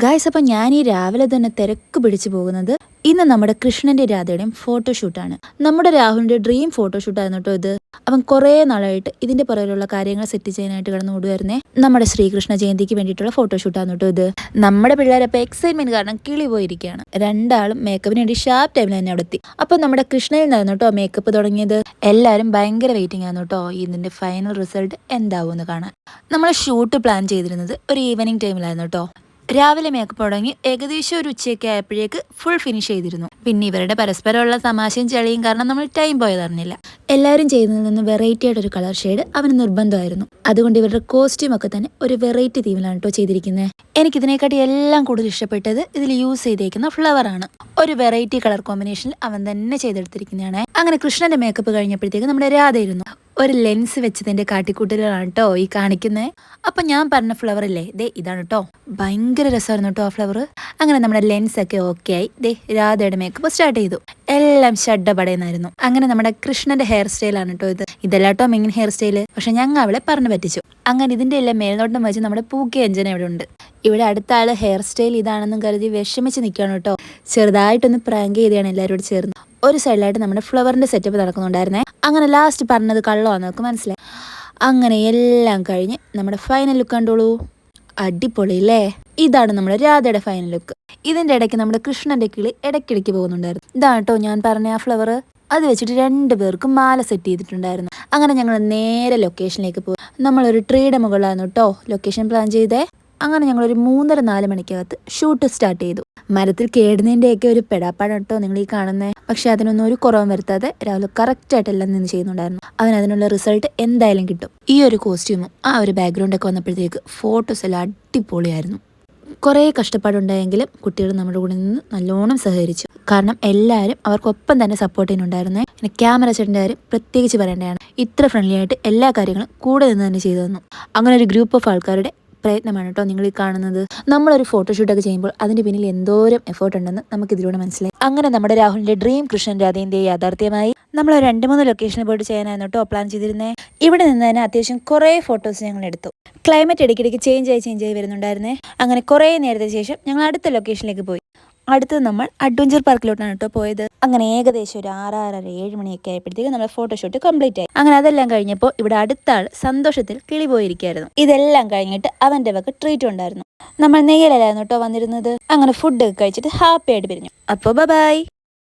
Guys, അപ്പം ഞാൻ ഈ രാവിലെ തന്നെ തിരക്ക് പിടിച്ചു പോകുന്നത് ഇന്ന് നമ്മുടെ കൃഷ്ണന്റെ രാധയുടെയും ഫോട്ടോഷൂട്ടാണ്. നമ്മുടെ രാഹുലിന്റെ ഡ്രീം ഫോട്ടോഷൂട്ടായിരുന്നു കേട്ടോ ഇത്. അവൻ കുറേ നാളായിട്ട് ഇതിന്റെ പുറകിലുള്ള കാര്യങ്ങൾ സെറ്റ് ചെയ്യാനായിട്ട് കിടന്നു ഓടുവായിരുന്നേ. നമ്മുടെ ശ്രീകൃഷ്ണ ജയന്തിക്ക് വേണ്ടിയിട്ടുള്ള ഫോട്ടോഷൂട്ടാണ് കേട്ടോ ഇത്. നമ്മുടെ പിള്ളേരപ്പോൾ എക്സൈറ്റ്മെന്റ് കാരണം കിളി പോയിരിക്കുകയാണ്. രണ്ടാളും മേക്കപ്പിന് വേണ്ടി ഷാർപ്പ് ടൈമിൽ തന്നെ അവിടെ എത്തി. അപ്പൊ നമ്മുടെ കൃഷ്ണയിൽ നിന്നായിരുന്നു കേട്ടോ മേക്കപ്പ് തുടങ്ങിയത്. എല്ലാവരും ഭയങ്കര വെയിറ്റിംഗ് ആയിരുന്നു കേട്ടോ ഇതിന്റെ ഫൈനൽ റിസൾട്ട് എന്താവും എന്ന് കാണാൻ. നമ്മൾ ഷൂട്ട് പ്ലാൻ ചെയ്തിരുന്നത് ഒരു ഈവനിങ് ടൈമിലായിരുന്നു കേട്ടോ. രാവിലെ മേക്കപ്പ് തുടങ്ങി ഏകദേശം ഒരു ഉച്ചയൊക്കെ ആയപ്പോഴേക്ക് ഫുൾ ഫിനിഷ് ചെയ്തിരുന്നു. പിന്നെ ഇവരുടെ പരസ്പരമുള്ള തമാശയും ചെളിയും കാരണം നമ്മൾ ടൈം പോയതറിഞ്ഞില്ല. എല്ലാവരും ചെയ്യുന്നതിൽ നിന്ന് വെറൈറ്റി ആയിട്ടൊരു കളർ ഷെയ്ഡ് അവന് നിർബന്ധമായിരുന്നു. അതുകൊണ്ട് ഇവരുടെ കോസ്റ്റ്യൂം ഒക്കെ തന്നെ ഒരു വെറൈറ്റി തീമിലാണ് കേട്ടോ ചെയ്തിരിക്കുന്നത്. എനിക്കിതിനെക്കാട്ടി എല്ലാം കൂടുതൽ ഇഷ്ടപ്പെട്ടത് ഇതിൽ യൂസ് ചെയ്തേക്കുന്ന ഫ്ലവർ ആണ്. ഒരു വെറൈറ്റി കളർ കോമ്പിനേഷനിൽ അവൻ തന്നെ ചെയ്തെടുത്തിരിക്കുന്നതാണ്. അങ്ങനെ കൃഷ്ണന്റെ മേക്കപ്പ് കഴിഞ്ഞപ്പോഴത്തേക്ക് നമ്മുടെ രാധയിരുന്നു. ഒരു ലെൻസ് വെച്ചതിന്റെ കാട്ടിക്കൂട്ടലാണ് കേട്ടോ ഈ കാണിക്കുന്നത്. അപ്പൊ ഞാൻ പറഞ്ഞ ഫ്ലവർ ഇല്ലേ, ദേ ഇതാണ് കേട്ടോ. ഭയങ്കര രസമായിരുന്നു കേട്ടോ ആ ഫ്ലവർ. അങ്ങനെ നമ്മുടെ ലെൻസ് ഒക്കെ ഓക്കെ ആയി. ദേ രാധയുടെ മേക്കപ്പ് സ്റ്റാർട്ട് ചെയ്തു. എല്ലാം ഷഡ്ഡപടയുന്നായിരുന്നു. അങ്ങനെ നമ്മുടെ കൃഷ്ണന്റെ ഹെയർ സ്റ്റൈലാണ് കേട്ടോ ഇത്. ഇതല്ല കേട്ടോ മെയിൻ ഹെയർ സ്റ്റൈല്. പക്ഷെ ഞങ്ങൾ അവളെ പറഞ്ഞു പറ്റിച്ചു. അങ്ങനെ ഇതിന്റെ എല്ലാം മേൽനോട്ടം വെച്ച് നമ്മുടെ പൂക്കി അഞ്ജന ഇവിടെ ഉണ്ട്. ഇവിടെ അടുത്ത ആള് ഹെയർ സ്റ്റൈൽ ഇതാണെന്നും കരുതി വിഷമിച്ച് നിൽക്കുകയാണ് കേട്ടോ. ചെറുതായിട്ടൊന്ന് പ്രാങ്ക് ചെയ്താണ് എല്ലാവരോടും ചേർന്ന്. ഒരു സൈഡിലായിട്ട് നമ്മുടെ ഫ്ലവറിന്റെ സെറ്റപ്പ് നടക്കുന്നുണ്ടായിരുന്നേ. അങ്ങനെ ലാസ്റ്റ് പറഞ്ഞത് കള്ളമാണെന്ന് നമുക്ക് മനസ്സിലായി. അങ്ങനെ എല്ലാം കഴിഞ്ഞ് നമ്മുടെ ഫൈനൽ ലുക്ക് കണ്ടോളൂ. അടിപൊളി അല്ലേ? ഇതാണ് നമ്മുടെ രാധയുടെ ഫൈനൽ ലുക്ക്. ഇതിന്റെ ഇടയ്ക്ക് നമ്മുടെ കൃഷ്ണന്റെ കിളി ഇടയ്ക്കിടയ്ക്ക് പോകുന്നുണ്ടായിരുന്നു. ഇതാണ് കേട്ടോ ഞാൻ പറഞ്ഞ ആ ഫ്ലവർ. അത് വെച്ചിട്ട് 2 പേർക്കും മാല സെറ്റ് ചെയ്തിട്ടുണ്ടായിരുന്നു. അങ്ങനെ ഞങ്ങൾ നേരെ ലൊക്കേഷനിലേക്ക് പോയി. നമ്മളൊരു ട്രീയുടെ മുകളിലായിരുന്നു കേട്ടോ ലൊക്കേഷൻ പ്ലാൻ ചെയ്തേ. അങ്ങനെ ഞങ്ങളൊരു 3:30-4 മണിക്കകത്ത് ഷൂട്ട് സ്റ്റാർട്ട് ചെയ്തു. മരത്തിൽ കേടുന്നതിൻ്റെയൊക്കെ ഒരു പെടാപ്പാടാണ് കേട്ടോ നിങ്ങൾ ഈ കാണുന്നത്. പക്ഷെ അതിനൊന്നും ഒരു കുറവും വരുത്താതെ രാവിലെ കറക്റ്റായിട്ട് എല്ലാം നിന്ന് ചെയ്യുന്നുണ്ടായിരുന്നു. അതിനുള്ള റിസൾട്ട് എന്തായാലും കിട്ടും. ഈ ഒരു കോസ്റ്റ്യൂമും ആ ഒരു ബാക്ക്ഗ്രൗണ്ടൊക്കെ വന്നപ്പോഴത്തേക്ക് ഫോട്ടോസ് എല്ലാം അടിപൊളിയായിരുന്നു. കുറേ കഷ്ടപ്പാടുണ്ടായെങ്കിലും കുട്ടികൾ നമ്മുടെ കൂടെ നിന്ന് നല്ലോണം സഹകരിച്ചു. കാരണം എല്ലാവരും അവർക്കൊപ്പം തന്നെ സപ്പോർട്ട് ചെയ്യുന്നുണ്ടായിരുന്നേ. പിന്നെ ക്യാമറ ചേട്ടൻ്റെ കാര്യം പ്രത്യേകിച്ച് പറയേണ്ടതാണ്. ഇത്ര ഫ്രണ്ട്ലി ആയിട്ട് എല്ലാ കാര്യങ്ങളും കൂടെ നിന്ന് തന്നെ ചെയ്തു തന്നു. അങ്ങനെ ഒരു ഗ്രൂപ്പ് ഓഫ് ആൾക്കാരുടെ പ്രയത്നമാണ് കേട്ടോ നിങ്ങൾ ഈ കാണുന്നത്. നമ്മളൊരു ഫോട്ടോഷൂട്ടൊക്കെ ചെയ്യുമ്പോൾ അതിന്റെ പിന്നിൽ എന്തോരം എഫേർട്ട് ഉണ്ടെന്ന് നമുക്ക് ഇതിലൂടെ മനസ്സിലായി. അങ്ങനെ നമ്മുടെ രാഹുലിന്റെ ഡ്രീം കൃഷ്ണൻ രാധേന്റെ യാഥാർത്ഥ്യമായി. നമ്മൾ 2-3 ലൊക്കേഷനിൽ പോയിട്ട് ചെയ്യാനായിരുന്നു കേട്ടോ പ്ലാൻ ചെയ്തിരുന്നേ. ഇവിടെ നിന്ന് തന്നെ അത്യാവശ്യം കുറേ ഫോട്ടോസ് ഞങ്ങൾ എടുത്തു. ക്ലൈമറ്റ് ഇടയ്ക്കിടയ്ക്ക് ചേഞ്ച് ആയി വരുന്നുണ്ടായിരുന്നേ. അങ്ങനെ കുറേ നേരത്തെ ശേഷം ഞങ്ങൾ അടുത്ത ലൊക്കേഷനിലേക്ക് പോയി. അടുത്തത് നമ്മൾ അഡ്വഞ്ചർ പാർക്കിലോട്ടാണ് കേട്ടോ പോയത്. അങ്ങനെ ഏകദേശം ഒരു 6-6:30-7 മണിയൊക്കെ ആയപ്പോഴത്തേക്ക് നമ്മുടെ ഫോട്ടോഷൂട്ട് കംപ്ലീറ്റ് ആയി. അങ്ങനെ അതെല്ലാം കഴിഞ്ഞപ്പോൾ ഇവിടെ അടുത്ത ആൾ സന്തോഷത്തിൽ കിളി പോയിരിക്കുകയായിരുന്നു. ഇതെല്ലാം കഴിഞ്ഞിട്ട് അവന്റെ വക ട്രീറ്റ് ഉണ്ടായിരുന്നു. നമ്മൾ നെയ്യലായിരുന്നു കേട്ടോ വന്നിരുന്നത്. അങ്ങനെ ഫുഡ് കഴിച്ചിട്ട് ഹാപ്പി ആയിട്ട് പിരിഞ്ഞു. അപ്പോൾ ബൈ.